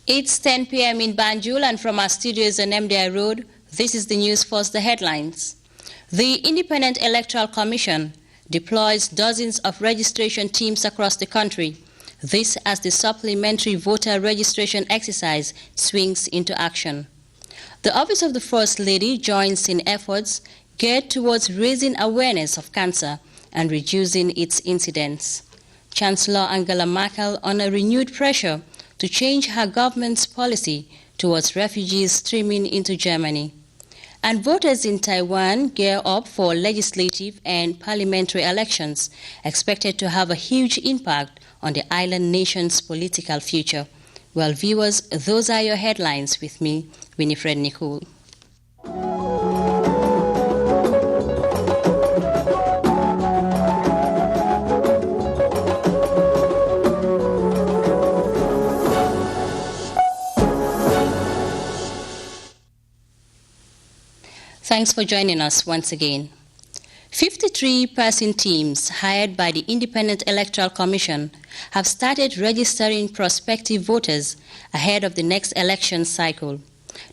It's 10 p.m. in Banjul, and from our studios on MDI Road, this is the news. First, the headlines. The Independent Electoral Commission deploys dozens of registration teams across the country. This as the supplementary voter registration exercise swings into action. The Office of the First Lady joins in efforts geared towards raising awareness of cancer and reducing its incidence. Chancellor Angela Merkel under renewed pressure to change her government's policy towards refugees streaming into Germany. And voters in Taiwan gear up for legislative and parliamentary elections, expected to have a huge impact on the island nation's political future. Well, viewers, those are your headlines. With me, WINIFRED NICOL. Thanks for joining us once again. 53-person teams hired by the Independent Electoral Commission have started registering prospective voters ahead of the next election cycle.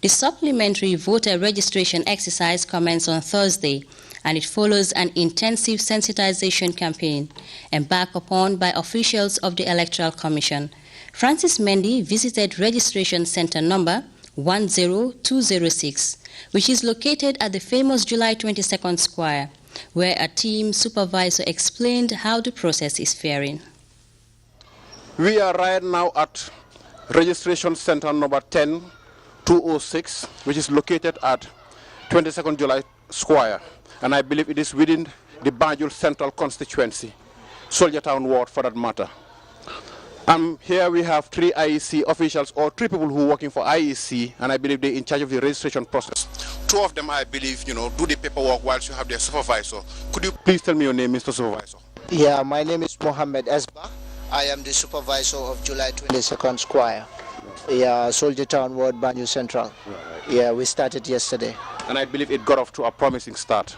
The supplementary voter registration exercise commenced on Thursday, and it follows an intensive sensitization campaign embarked upon by officials of the Electoral Commission. Francis Mendy visited registration center number 10206, which is located at the famous July 22nd Square, where a team supervisor explained how the process is faring. We are right now at registration center number 10206, which is located at 22nd July Square, and I believe it is within the Banjul Central Constituency, Soldier Town Ward for that matter. Here we have 3 IEC officials, or 3 people who are working for IEC, and I believe they're in charge of the registration process. 2 of them, I believe, do the paperwork whilst you have their supervisor. Could you please tell me your name, Mr. Supervisor? Yeah, my name is Mohammed Esba. I am the supervisor of July 22nd Square. Yeah, Soldier Town Ward, Banjul Central. Yeah, we started yesterday. And I believe it got off to a promising start.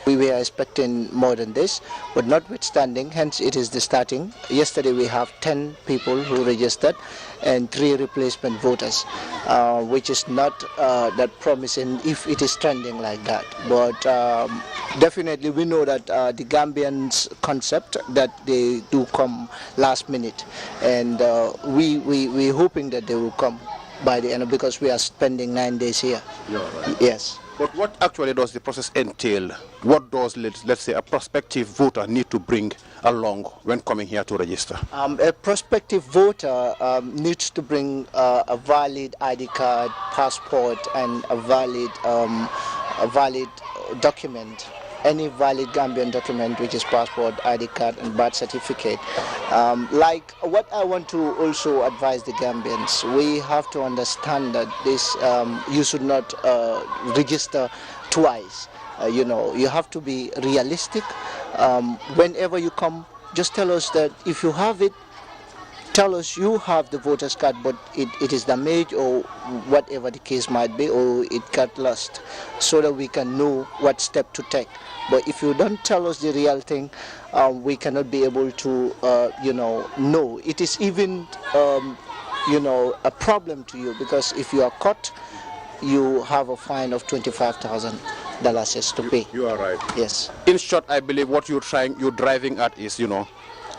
We were expecting more than this, but notwithstanding, hence it is the starting. Yesterday we have 10 people who registered and 3 replacement voters, which is not that promising if it is trending like that. But definitely we know that the Gambians concept that they do come last minute, and we're hoping that they will come by the end, because we are spending 9 days here. Right. Yes. But what actually does the process entail? What does, let's say, a prospective voter need to bring along when coming here to register? A prospective voter needs to bring a valid ID card, passport, and a valid document. Any valid Gambian document, which is passport, ID card, and birth certificate. Like what I want to also advise the Gambians, we have to understand that this you should not register twice. You have to be realistic. Whenever you come, just tell us that if you have it, tell us you have the voter's card, but it is damaged or whatever the case might be, or it got lost, so that we can know what step to take. But if you don't tell us the real thing, we cannot be able to, know. It is even, a problem to you, because if you are caught, you have a fine of $25,000 to pay. You are right. Yes. In short, I believe what you're driving at is, your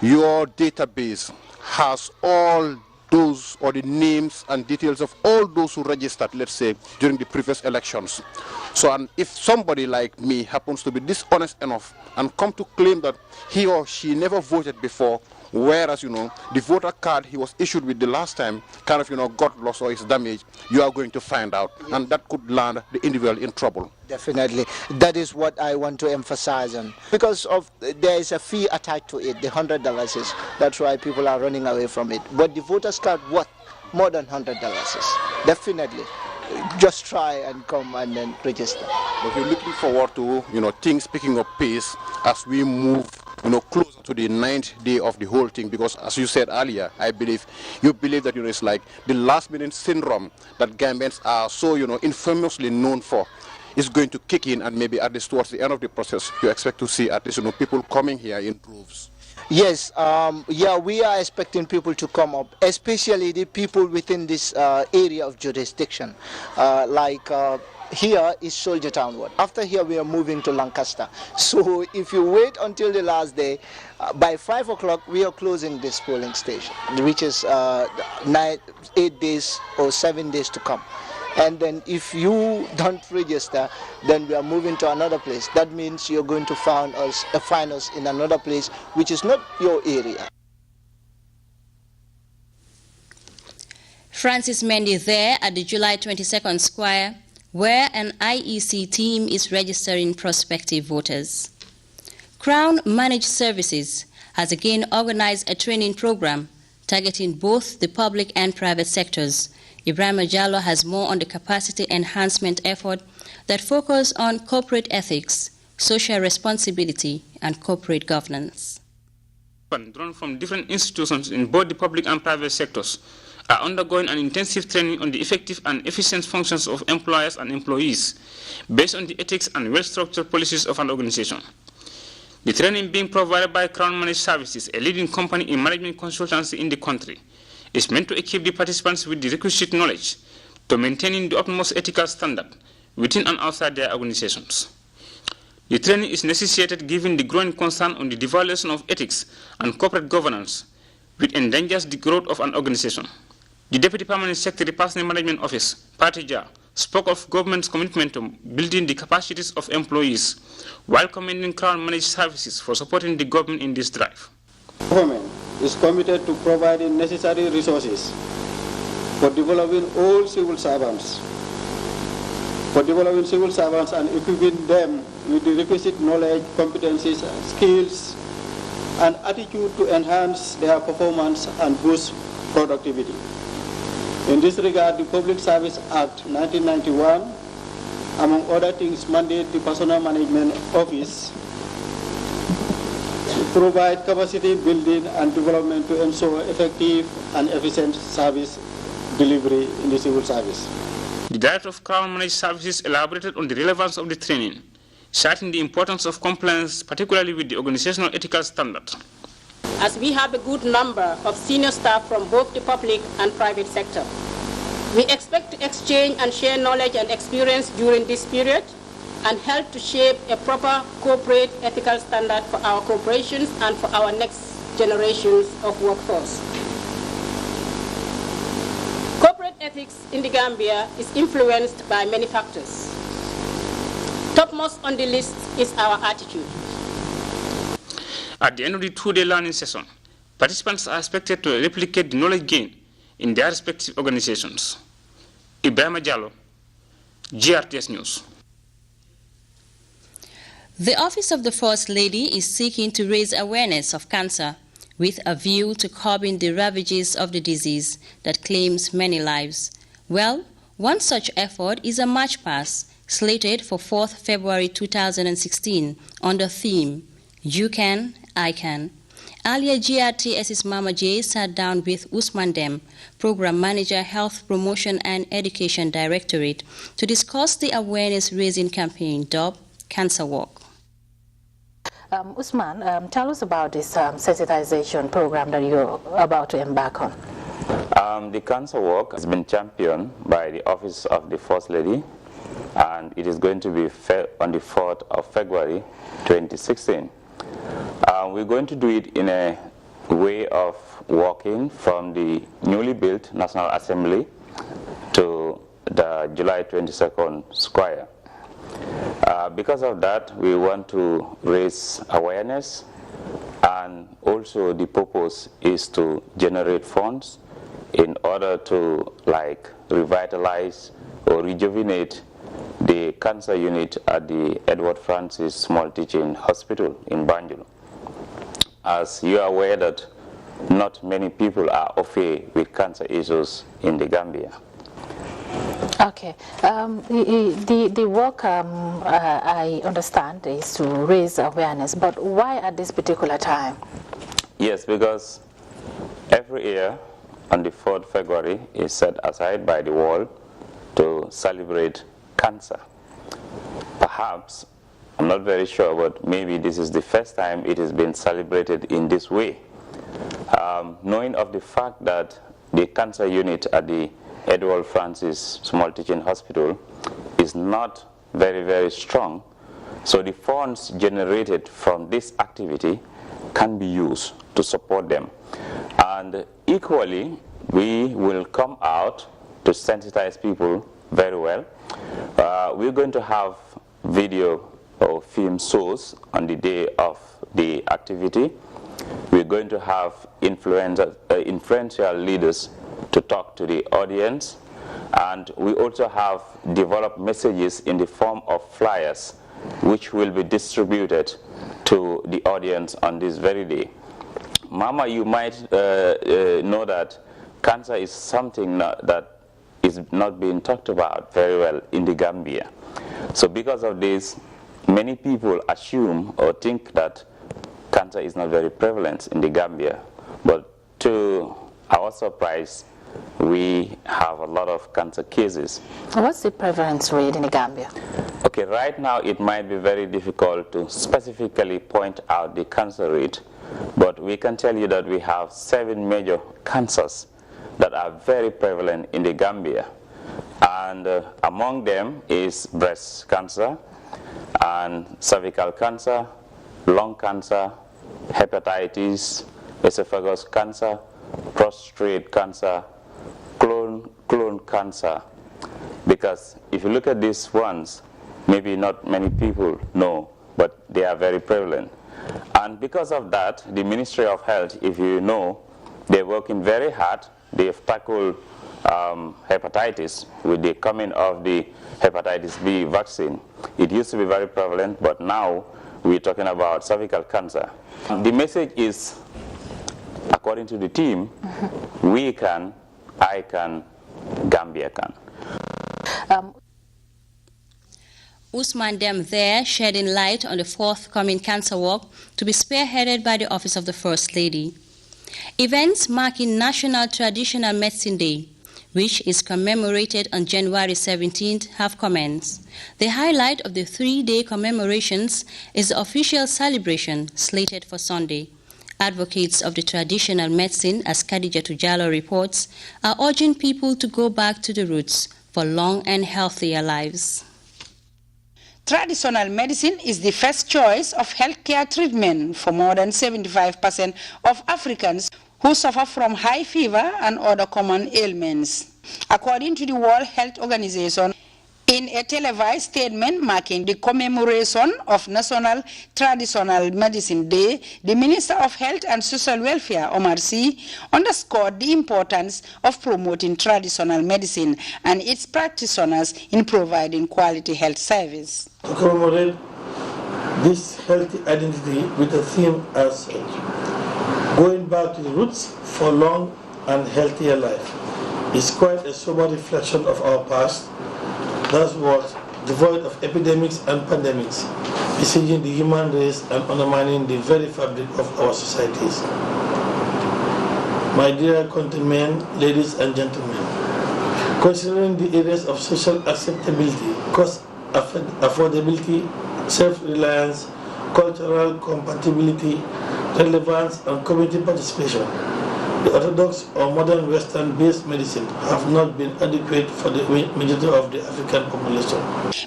database has all those, or the names and details of all those who registered, let's say, during the previous elections. So, and if somebody like me happens to be dishonest enough and come to claim that he or she never voted before, whereas, the voter card he was issued with the last time kind of, got lost or is damaged, you are going to find out. Yes. And that could land the individual in trouble. Definitely. That is what I want to emphasize on. Because there is a fee attached to it, the $100. That's why people are running away from it. But the voter's card worth more than $100. Definitely. Just try and come and then register. But we're looking forward to, things picking up pace as we move, closer to the 9th day of the whole thing, because as you said earlier, I believe, you believe that, it's like the last minute syndrome that Gambians are so, infamously known for is going to kick in, and maybe at least towards the end of the process, you expect to see at least, people coming here in droves. Yes, yeah, we are expecting people to come up, especially the people within this area of jurisdiction. Here is Soldier Town Ward. After here, we are moving to Lancaster. So if you wait until the last day, by 5 o'clock, we are closing this polling station, which is 8 days or 7 days to come. And then if you don't register, then we are moving to another place. That means you're going to find us in another place which is not your area. Francis Mendy there at the July 22nd Square, where an IEC team is registering prospective voters. Crown Managed Services has again organized a training program targeting both the public and private sectors. Ibrahim Jallo has more on the capacity enhancement effort that focus on corporate ethics, social responsibility, and corporate governance. Drawn from different institutions in both the public and private sectors are undergoing an intensive training on the effective and efficient functions of employers and employees based on the ethics and well-structured policies of an organization. The training being provided by Crown Managed Services, a leading company in management consultancy in the country, is meant to equip the participants with the requisite knowledge to maintaining the utmost ethical standard within and outside their organizations. The training is necessitated given the growing concern on the devaluation of ethics and corporate governance, which endangers the growth of an organization. The Deputy Permanent Secretary Personnel Management Office, Patija, spoke of government's commitment to building the capacities of employees while commending Crown Managed Services for supporting the government in this drive. Government is committed to providing necessary resources for developing all civil servants, and equipping them with the requisite knowledge, competencies, skills, and attitude to enhance their performance and boost productivity. In this regard, the Public Service Act 1991, among other things, mandates the Personnel Management Office provide capacity building and development to ensure effective and efficient service delivery in the civil service. The Director of Crown Managed Services elaborated on the relevance of the training, citing the importance of compliance, particularly with the organizational ethical standards. As we have a good number of senior staff from both the public and private sector, we expect to exchange and share knowledge and experience during this period and help to shape a proper corporate ethical standard for our corporations and for our next generations of workforce. Corporate ethics in the Gambia is influenced by many factors. Topmost on the list is our attitude. At the end of the two-day learning session, participants are expected to replicate the knowledge gained in their respective organizations. Ibrahim Jallo, Grts News. The Office of the First Lady is seeking to raise awareness of cancer with a view to curbing the ravages of the disease that claims many lives. Well, one such effort is a march past slated for 4th February 2016 on the theme, You Can, I Can. Earlier, GRTS's Mama J sat down with Usman Dem, Program Manager, Health Promotion and Education Directorate, to discuss the awareness-raising campaign dubbed Cancer Walk. Usman, tell us about this sensitization program that you're about to embark on. The Cancer Walk has been championed by the Office of the First Lady, and it is going to be on the 4th of February 2016. We're going to do it in a way of walking from the newly built National Assembly to the July 22nd Square. Because of that, we want to raise awareness, and also the purpose is to generate funds in order to revitalize or rejuvenate the cancer unit at the Edward Francis Small Teaching Hospital in Banjul. As you are aware that not many people are au fait with cancer issues in the Gambia. Okay. The work, I understand, is to raise awareness, but why at this particular time? Yes, because every year on the 4th February is set aside by the world to celebrate cancer. Perhaps I'm not very sure, but maybe this is the first time it has been celebrated in this way. Knowing of the fact that the cancer unit at the Edward Francis Small Teaching Hospital is not very strong, so the funds generated from this activity can be used to support them. And equally, we will come out to sensitize people very well. We're going to have video or film shows on the day of the activity. We're going to have influential leaders to talk to the audience, and we also have developed messages in the form of flyers which will be distributed to the audience on this very day. Mama, you might know that cancer is something that is not being talked about very well in the Gambia. So because of this, many people assume or think that cancer is not very prevalent in the Gambia, but to our surprise, we have a lot of cancer cases. What's the prevalence rate in the Gambia? Okay, right now it might be very difficult to specifically point out the cancer rate, but we can tell you that we have 7 major cancers that are very prevalent in the Gambia. And among them is breast cancer, and cervical cancer, lung cancer, hepatitis, esophagus cancer, prostate cancer, colon cancer. Because if you look at these ones, maybe not many people know, but they are very prevalent. And because of that, the Ministry of Health, if you know, they're working very hard. They've tackled hepatitis with the coming of the hepatitis B vaccine. It used to be very prevalent, but now we're talking about cervical cancer. The message is, according to the team, we can, I can, Gambia can. Usman Dem there shedding light on the forthcoming cancer walk to be spearheaded by the Office of the First Lady. Events marking National Traditional Medicine Day, which is commemorated on January 17th, have commenced. The highlight of the 3-day commemorations is the official celebration slated for Sunday. Advocates of the traditional medicine, as Khadija Tujalo reports, are urging people to go back to the roots for long and healthier lives. Traditional medicine is the first choice of healthcare treatment for more than 75% of Africans who suffer from high fever and other common ailments. According to the World Health Organization, in a televised statement marking the commemoration of National Traditional Medicine Day, the Minister of Health and Social Welfare, Omar Sy, underscored the importance of promoting traditional medicine and its practitioners in providing quality health service. To commemorate this healthy identity with a theme as such, going back to the roots for long and healthier life, is quite a sober reflection of our past that was devoid of epidemics and pandemics, besieging the human race and undermining the very fabric of our societies. My dear countrymen, ladies and gentlemen, considering the areas of social acceptability, cost affordability, self-reliance, cultural compatibility, relevance, and community participation, the orthodox or modern Western-based medicine have not been adequate for the majority of the African population.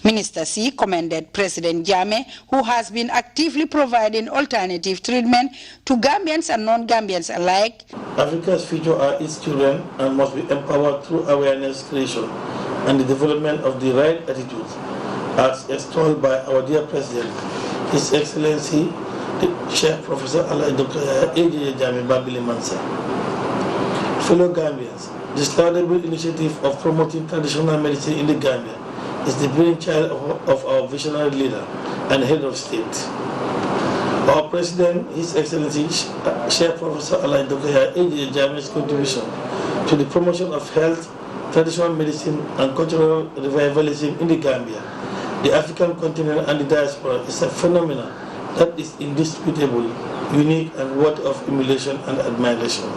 Minister Sy commended President Jammeh, who has been actively providing alternative treatment to Gambians and non-Gambians alike. Africa's future are its children and must be empowered through awareness creation and the development of the right attitudes, as extolled by our dear President, His Excellency, the Chair Professor Dr. A.J. Jammeh Babili Mansa. Fellow Gambians, this laudable initiative of promoting traditional medicine in the Gambia is the brainchild of our visionary leader and head of state. Our President, His Excellency, Chair Professor Dr. A.J. Jammeh's contribution to the promotion of health, traditional medicine, and cultural revivalism in the Gambia, the African continent, and the diaspora is a phenomenon that is indisputable, unique, and worthy of emulation and admiration.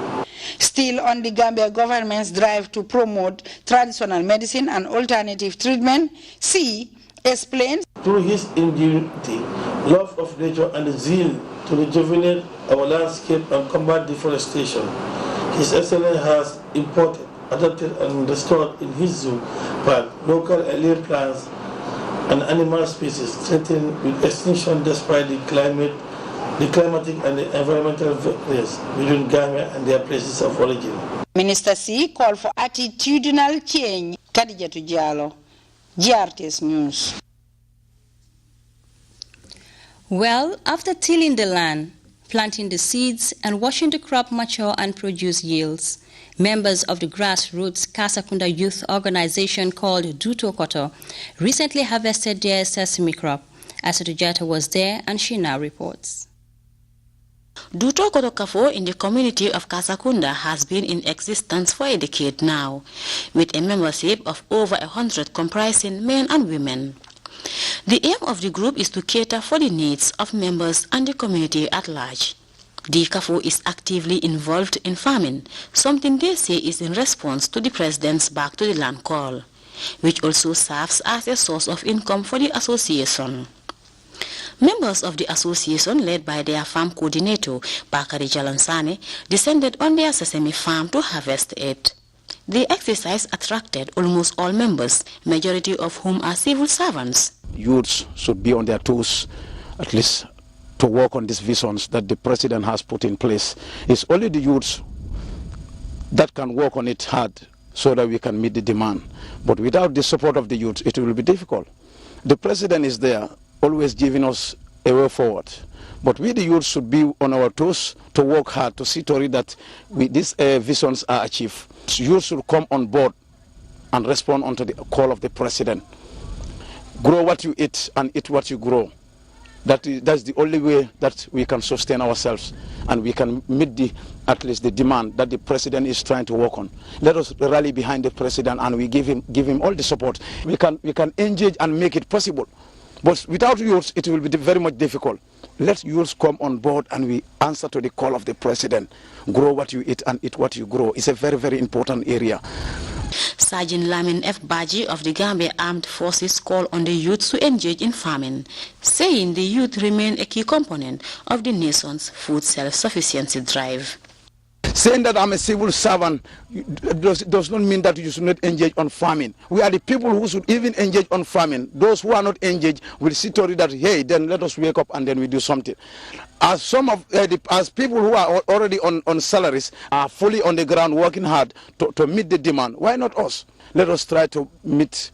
Still on the Gambia government's drive to promote traditional medicine and alternative treatment, Sy explains Through his ingenuity, love of nature and the zeal to rejuvenate our landscape and combat deforestation, His Excellency has imported, adapted and restored in his zoo park local alien plants and animal species threatened with extinction despite the climatic and the environmental variance between Gambia and their places of origin. Minister C called for attitudinal change. Khadijatu Diallo, Grts News. Well, after tilling the land, planting the seeds, and watching the crop mature and produce yields, members of the grassroots Kasakunda youth organization called Dutokoto recently harvested their sesame crop. Asatu Jata was there and she now reports. Dutokoto Kafo in the community of Kasakunda has been in existence for a decade now, with a membership of over 100 comprising men and women. The aim of the group is to cater for the needs of members and the community at large. The Kafo is actively involved in farming, something they say is in response to the President's Back to the Land call, which also serves as a source of income for the association. Members of the association, led by their farm coordinator, Bakari Jalansane, descended on their sesame farm to harvest it. The exercise attracted almost all members, majority of whom are civil servants. Youths should be on their toes, at least to work on these visions that the President has put in place. It's only the youths that can work on it hard so that we can meet the demand. But without the support of the youths, it will be difficult. The President is there, always giving us a way forward. But we, the youth, should be on our toes to work hard to see to it that these visions are achieved. Youth should come on board and respond onto the call of the President. Grow what you eat and eat what you grow. That's the only way that we can sustain ourselves and we can meet at least the demand that the President is trying to work on. Let us rally behind the President and we give him all the support. We can engage and make it possible. But without youths, it will be very much difficult. Let youths come on board and we answer to the call of the President. Grow what you eat and eat what you grow. It's a very, very important area. Sergeant Lamin F. Baji of the Gambia Armed Forces called on the youth to engage in farming, saying the youth remain a key component of the nation's food self-sufficiency drive. Saying that I'm a civil servant does not mean that you should not engage on farming. We are the people who should even engage on farming. Those who are not engaged will see to it that, hey, then let us wake up and then we do something. As some of as people who are already on salaries are fully on the ground working hard to meet the demand, why not us? Let us try to meet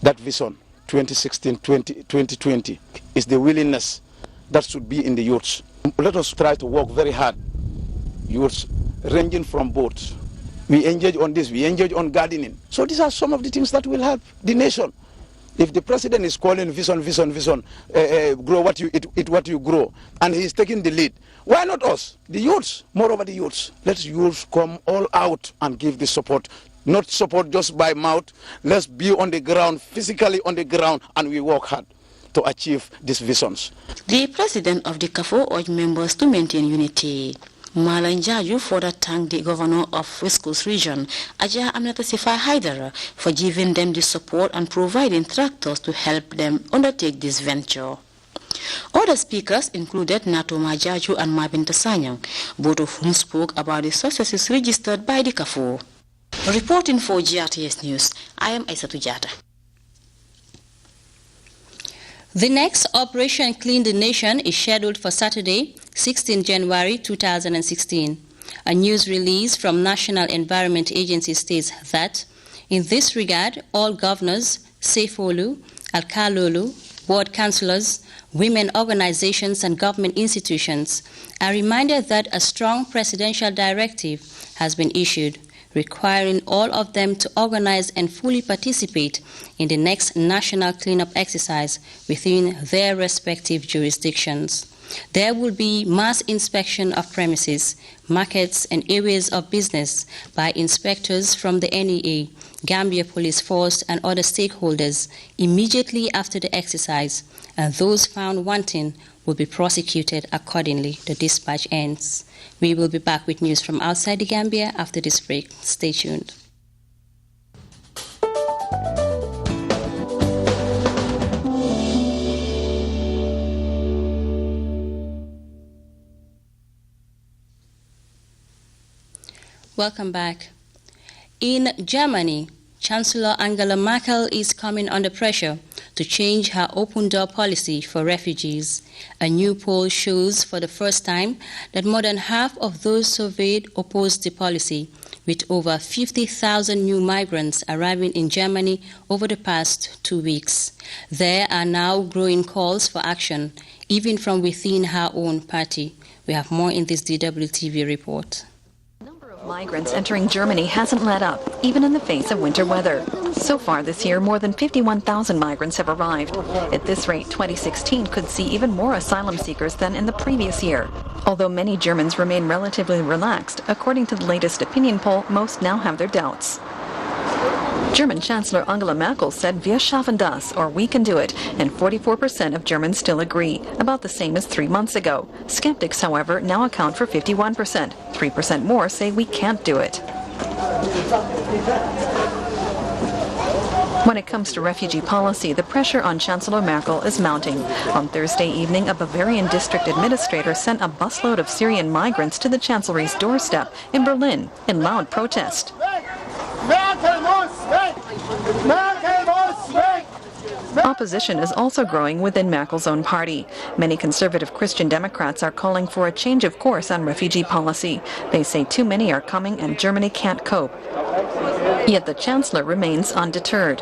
that vision. 2016-2020 is the willingness that should be in the youths. Let us try to work very hard. Youths ranging from both. We engage on this, we engage on gardening. So these are some of the things that will help the nation. If the President is calling vision, grow what you eat what you grow, and he is taking the lead, why not us, the youths, moreover the youths? Let youths come all out and give the support. Not support just by mouth. Let's be on the ground, physically on the ground, and we work hard to achieve these visions. The President of the CAFO urged members to maintain unity. Malanjaju further thanked the governor of West Coast region, Ajah Aminata Sifai Haidara, for giving them the support and providing tractors to help them undertake this venture. Other speakers included Nato Majaju and Mabinta Sanyang, both of whom spoke about the successes registered by the CAFO. Reporting for Grts News, I am Aisatu Jata. The next Operation Clean the Nation is scheduled for Saturday, 16 January 2016. A news release from National Environment Agency states that, in this regard, all governors, Sefolu, Alkalolu, ward councillors, women organizations and government institutions are reminded that a strong presidential directive has been issued requiring all of them to organize and fully participate in the next national cleanup exercise within their respective jurisdictions. There will be mass inspection of premises, markets, and areas of business by inspectors from the NEA, Gambia Police Force, and other stakeholders immediately after the exercise, and those found wanting will be prosecuted accordingly. The dispatch ends. We will be back with news from outside the Gambia after this break. Stay tuned. Welcome back. In Germany, Chancellor Angela Merkel is coming under pressure to change her open-door policy for refugees. A new poll shows for the first time that more than half of those surveyed opposed the policy, with over 50,000 new migrants arriving in Germany over the past 2 weeks. There are now growing calls for action, even from within her own party. We have more in this DWTV report. Migrants entering Germany hasn't let up, even in the face of winter weather. So far this year, more than 51,000 migrants have arrived. At this rate, 2016 could see even more asylum seekers than in the previous year. Although many Germans remain relatively relaxed, according to the latest opinion poll, most now have their doubts. German Chancellor Angela Merkel said, "Wir schaffen das," or "we can do it," and 44% of Germans still agree, about the same as 3 months ago. Skeptics, however, now account for 51%. 3% more say we can't do it. When it comes to refugee policy, the pressure on Chancellor Merkel is mounting. On Thursday evening, a Bavarian district administrator sent a busload of Syrian migrants to the Chancellery's doorstep in Berlin in loud protest. Opposition is also growing within Merkel's own party. Many conservative Christian Democrats are calling for a change of course on refugee policy. They say too many are coming and Germany can't cope. Yet the Chancellor remains undeterred.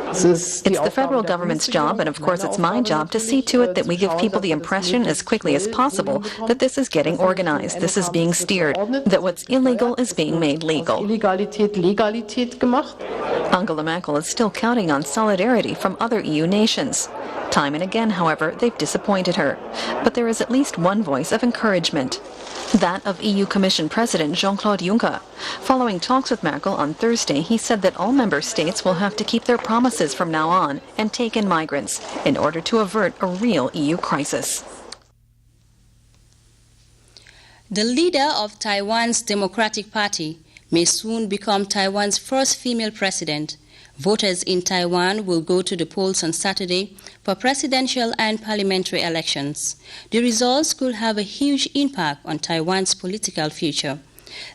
It's the federal government's job, and of course it's my job, to see to it that we give people the impression as quickly as possible that this is getting organized, this is being steered, that what's illegal is being made legal. Angela Merkel is still counting on solidarity from other EU nations. Time and again, however, they've disappointed her. But there is at least one voice of encouragement. That of EU Commission President Jean-Claude Juncker. Following talks with Merkel on Thursday, he said that all member states will have to keep their promises from now on and take in migrants in order to avert a real EU crisis. The leader of Taiwan's Democratic Party may soon become Taiwan's first female president. Voters in Taiwan will go to the polls on Saturday for presidential and parliamentary elections. The results could have a huge impact on Taiwan's political future.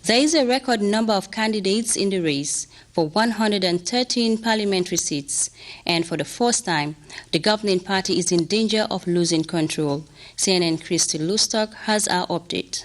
There is a record number of candidates in the race for 113 parliamentary seats, and for the first time, the governing party is in danger of losing control. CNN Christy Lustock has our update.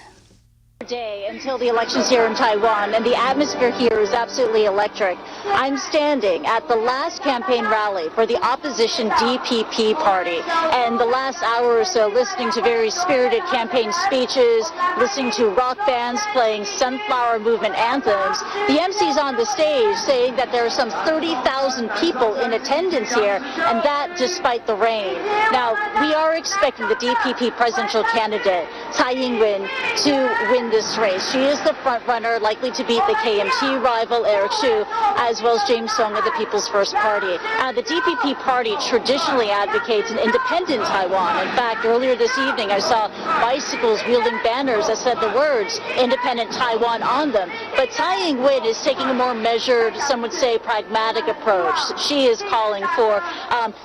Day until the elections here in Taiwan, and the atmosphere here is absolutely electric. I'm standing at the last campaign rally for the opposition DPP party, and the last hour or so listening to very spirited campaign speeches, listening to rock bands playing Sunflower Movement anthems. The MC's on the stage saying that there are some 30,000 people in attendance here, and that despite the rain. Now, we are expecting the DPP presidential candidate, Tsai Ing-wen, to win this race. She is the front runner, likely to beat the KMT rival Eric Chu, as well as James Song of the People's First Party. The DPP party traditionally advocates an independent Taiwan. In fact, earlier this evening, I saw bicycles wielding banners that said the words "Independent Taiwan" on them. But Tsai Ing-wen is taking a more measured, some would say pragmatic approach. She is calling for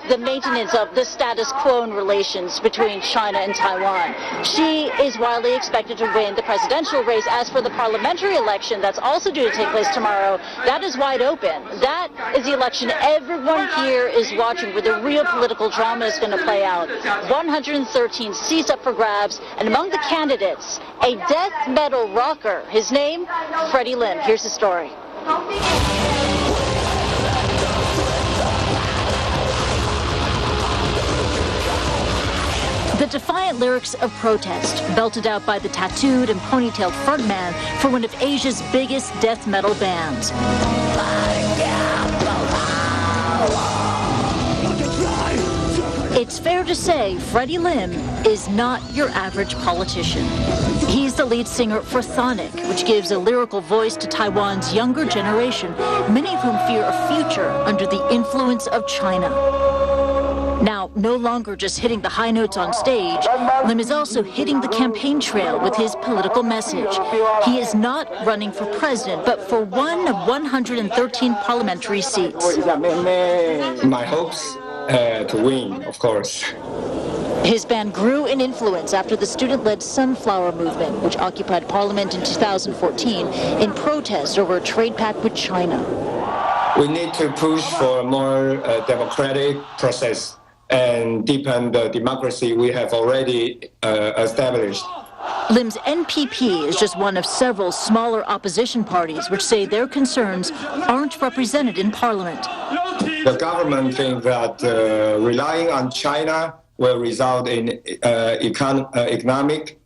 the maintenance of the status quo in relations between China and Taiwan. She is widely expected to win the presidential race. As for the parliamentary election that's also due to take place tomorrow, that is wide open. That is the election everyone here is watching, where the real political drama is going to play out. 113 seats up for grabs, and among the candidates, a death metal rocker. His name, Freddie Lim. Here's the story. The defiant lyrics of protest, belted out by the tattooed and ponytailed frontman for one of Asia's biggest death metal bands. It's fair to say Freddie Lim is not your average politician. He's the lead singer for Sonic, which gives a lyrical voice to Taiwan's younger generation, many of whom fear a future under the influence of China. Now, no longer just hitting the high notes on stage, Lim is also hitting the campaign trail with his political message. He is not running for president, but for one of 113 parliamentary seats. My hopes to win, of course. His ban grew in influence after the student-led Sunflower Movement, which occupied Parliament in 2014 in protest over a trade pact with China. We need to push for a more democratic process and deepen the democracy we have already established. Lim's NPP is just one of several smaller opposition parties which say their concerns aren't represented in Parliament. The government thinks that relying on China will result in economic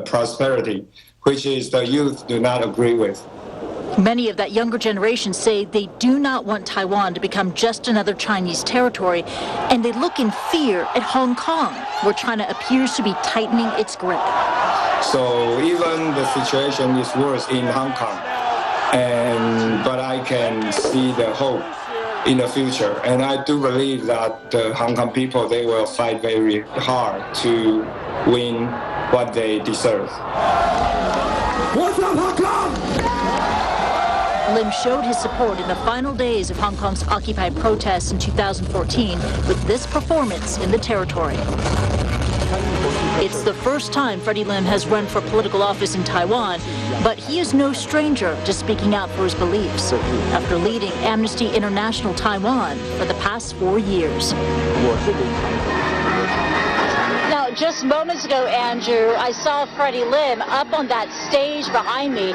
prosperity, which is the youth do not agree with. Many of that younger generation say they do not want Taiwan to become just another Chinese territory, and they look in fear at Hong Kong, where China appears to be tightening its grip. So even the situation is worse in Hong Kong, but I can see the hope in the future. And I do believe that the Hong Kong people, they will fight very hard to win what they deserve. What's up, Hong Kong? Lim showed his support in the final days of Hong Kong's Occupy protests in 2014 with this performance in the territory. It's the first time Freddie Lim has run for political office in Taiwan, but he is no stranger to speaking out for his beliefs after leading Amnesty International Taiwan for the past 4 years. Now, just moments ago, Andrew, I saw Freddie Lim up on that stage behind me.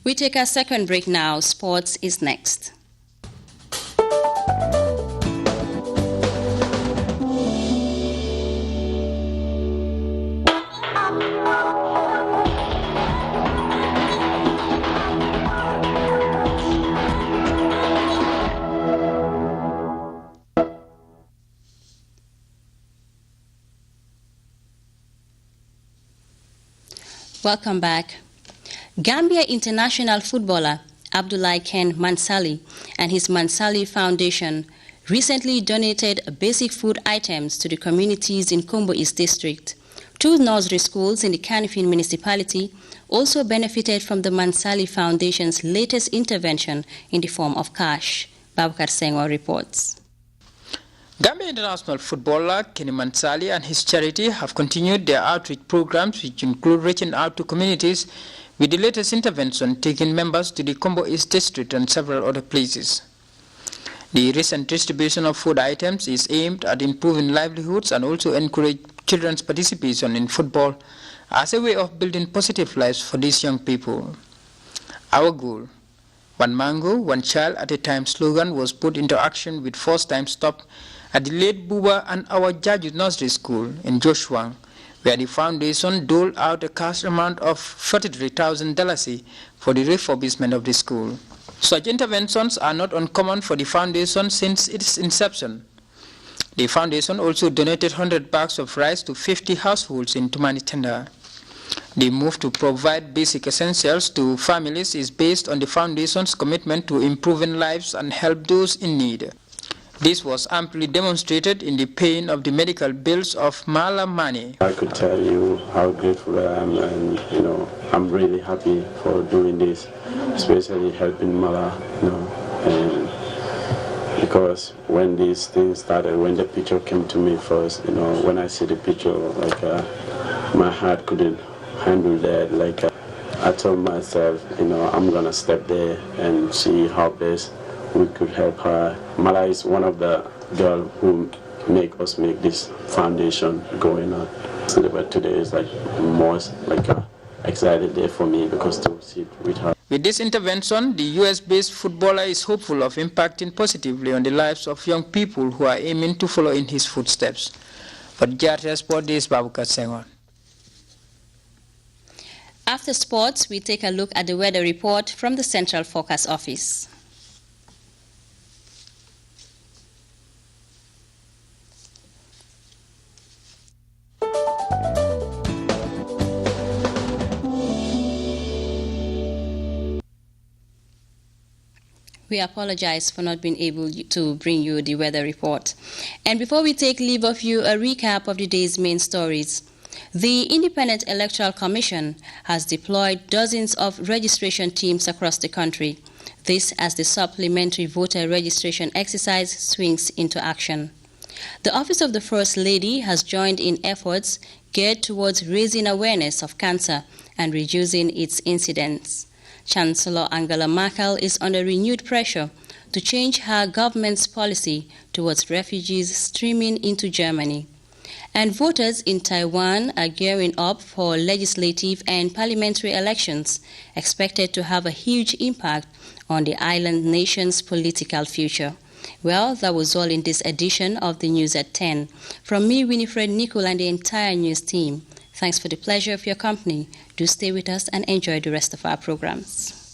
We take our second break now. Sports is next. Welcome back. Gambia international footballer Abdoulaye Ken Mansali and his Mansali Foundation recently donated basic food items to the communities in Kombo East District. 2 nursery schools in the Kanifing municipality also benefited from the Mansali Foundation's latest intervention in the form of cash. Babakar Sengwa reports. Gambia international footballer Kenny Mansali and his charity have continued their outreach programs, which include reaching out to communities with the latest intervention taking members to the Kombo East District and several other places. The recent distribution of food items is aimed at improving livelihoods and also encourage children's participation in football as a way of building positive lives for these young people. Our goal, one mango, one child at a time slogan was put into action with first-time stop at the late Buba and our Jaju Nursery School in Joshua, where the foundation doled out a cash amount of $43,000 for the refurbishment of the school. Such interventions are not uncommon for the foundation since its inception. The foundation also donated 100 bags of rice to 50 households in Tumanitenda. The move to provide basic essentials to families is based on the foundation's commitment to improving lives and help those in need. This was amply demonstrated in the paying of the medical bills of Mala Mane. I could tell you how grateful I am, and I'm really happy for doing this, especially helping Mala, and because when these things started, when the picture came to me first, when I see the picture, my heart couldn't handle that. I told myself, I'm gonna step there and see how best we could help her. Mala is one of the girls who make us make this foundation going on. But today is most excited day for me because to sit with her. With this intervention, the US-based footballer is hopeful of impacting positively on the lives of young people who are aiming to follow in his footsteps. For Grts Sport, this is Babakar Sengwa. After sports, we take a look at the weather report from the Central Forecast Office. We apologize for not being able to bring you the weather report. And before we take leave of you, a recap of the day's main stories. The Independent Electoral Commission has deployed dozens of registration teams across the country. This as the supplementary voter registration exercise swings into action. The Office of the First Lady has joined in efforts geared towards raising awareness of cancer and reducing its incidence. Chancellor Angela Merkel is under renewed pressure to change her government's policy towards refugees streaming into Germany. And voters in Taiwan are gearing up for legislative and parliamentary elections expected to have a huge impact on the island nation's political future. Well, that was all in this edition of the News at 10. From me, WINIFRED, NICOL, and the entire news team, thanks for the pleasure of your company. Do stay with us and enjoy the rest of our programs.